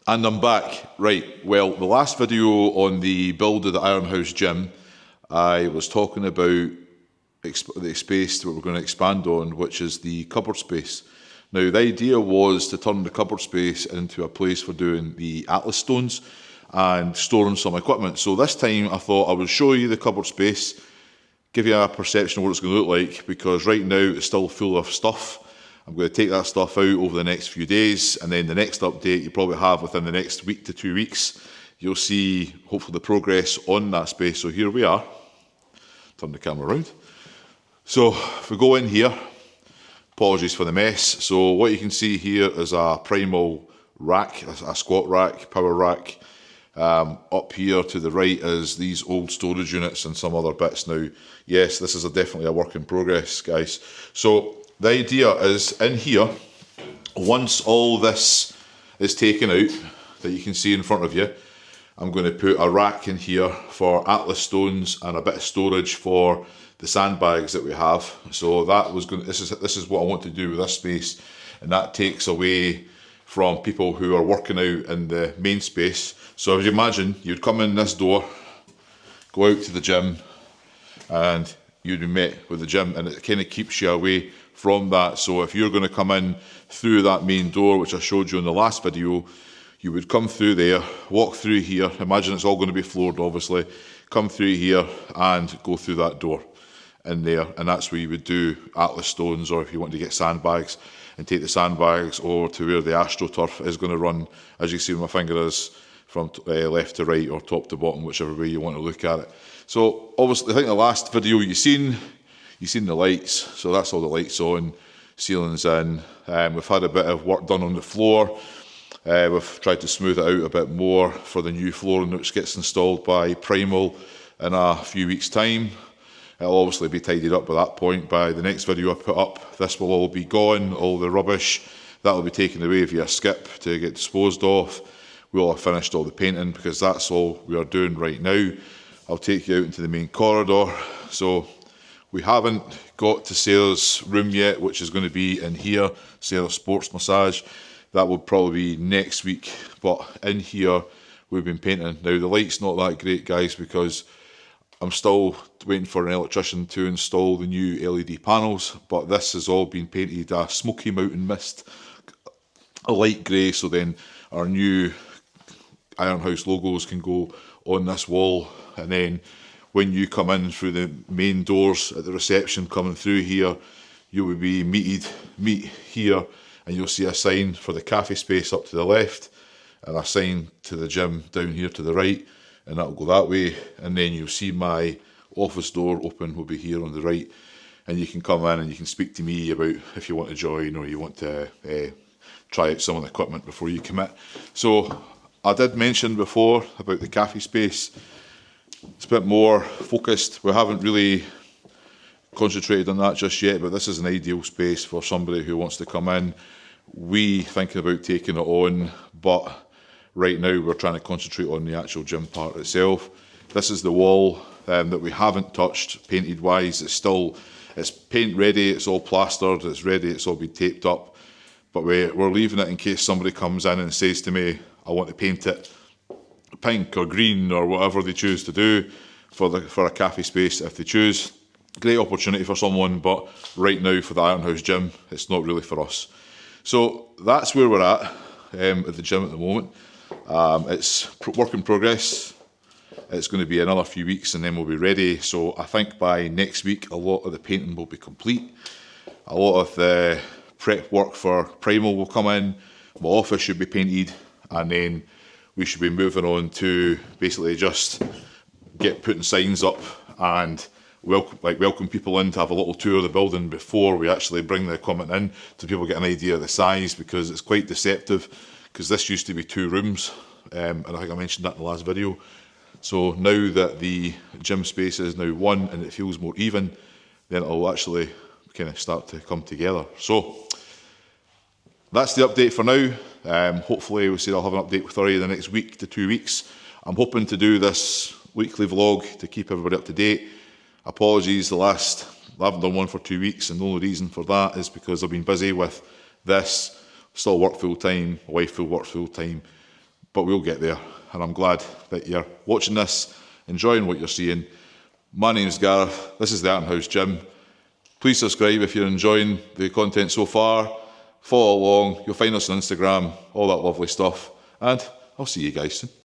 And I'm back. Right, well, the last video on the build of the Ironhouse gym, I was talking about the space that we're going to expand on, which is the cupboard space. Now, the idea was to turn the cupboard space into a place for doing the Atlas stones and storing some equipment. So this time I thought I would show you the cupboard space, give you a perception of what it's going to look like, because right now it's still full of stuff. I'm going to take that stuff out over the next few days, and then the next update you probably have within the next week to 2 weeks. You'll see, hopefully, the progress on that space. So here we are. Turn the camera around. So if we go in here, apologies for the mess. So what you can see here is a primal rack, a squat rack, power rack. Up here to the right is these old storage units and some other bits. Now, yes, this is definitely a work in progress, guys. So the idea is in here, once all this is taken out, that you can see in front of you, I'm going to put a rack in here for Atlas stones and a bit of storage for the sandbags that we have. So that was going. This is what I want to do with this space, and that takes away from people who are working out in the main space. So as you imagine, you'd come in this door, go out to the gym, and you'd be met with the gym, and it kind of keeps you away from that. So if you're going to come in through that main door, which I showed you in the last video, you would come through there, walk through here, imagine it's all going to be floored obviously, come through here and go through that door in there, and that's where you would do Atlas stones, or if you want to get sandbags and take the sandbags over to where the AstroTurf is going to run, as you see where my finger is, from left to right or top to bottom, whichever way you want to look at it. So obviously I think the last video you seen the lights, so that's all the lights on, ceilings in. We've had a bit of work done on the floor. We've tried to smooth it out a bit more for the new flooring which gets installed by Primal in a few weeks' time. It'll obviously be tidied up by that point. By the next video I put up, this will all be gone, all the rubbish. That'll be taken away via skip to get disposed of. We'll have finished all the painting, because that's all we are doing right now. I'll take you out into the main corridor. So we haven't got to Sarah's room yet, which is going to be in here, Sarah's sports massage. That will probably be next week, but in here we've been painting. Now the light's not that great, guys, because I'm still waiting for an electrician to install the new LED panels, but this has all been painted a Smoky Mountain Mist, a light grey, so then our new Ironhouse logos can go on this wall. And then when you come in through the main doors at the reception coming through here, you will be meet here, and you'll see a sign for the cafe space up to the left and a sign to the gym down here to the right, and that'll go that way. And then you'll see my office door open will be here on the right, and you can come in and you can speak to me about if you want to join or you want to try out some of the equipment before you commit. So I did mention before about the cafe space. It's a bit more focused. We haven't really concentrated on that just yet, but this is an ideal space for somebody who wants to come in. We thinking about taking it on, but right now we're trying to concentrate on the actual gym part itself. This is the wall that we haven't touched painted wise. It's paint ready, it's all plastered, it's ready, it's all been taped up, but we're leaving it in case somebody comes in and says to me, I want to paint it pink or green or whatever they choose to do for a cafe space if they choose. Great opportunity for someone, but right now for the Ironhouse gym, it's not really for us. So that's where we're at the gym at the moment. It's work in progress. It's going to be another few weeks and then we'll be ready. So I think by next week, a lot of the painting will be complete. A lot of the prep work for Primal will come in. My office should be painted, and then we should be moving on to basically just putting signs up and welcome people in to have a little tour of the building before we actually bring the equipment in, so people get an idea of the size, because it's quite deceptive, because this used to be 2 rooms, and I think I mentioned that in the last video. So now that the gym space is now 1 and it feels more even, then it'll actually kind of start to come together. So that's the update for now. Hopefully we say I'll have an update for you the next week to 2 weeks. I'm hoping to do this weekly vlog to keep everybody up to date. Apologies, I haven't done one for 2 weeks, and the only reason for that is because I've been busy with this, still work full time, my wife works full time, but we'll get there. And I'm glad that you're watching this, enjoying what you're seeing. My name's Gareth, this is the Iron House Gym. Please subscribe if you're enjoying the content so far. Follow along, you'll find us on Instagram, all that lovely stuff. And I'll see you guys soon.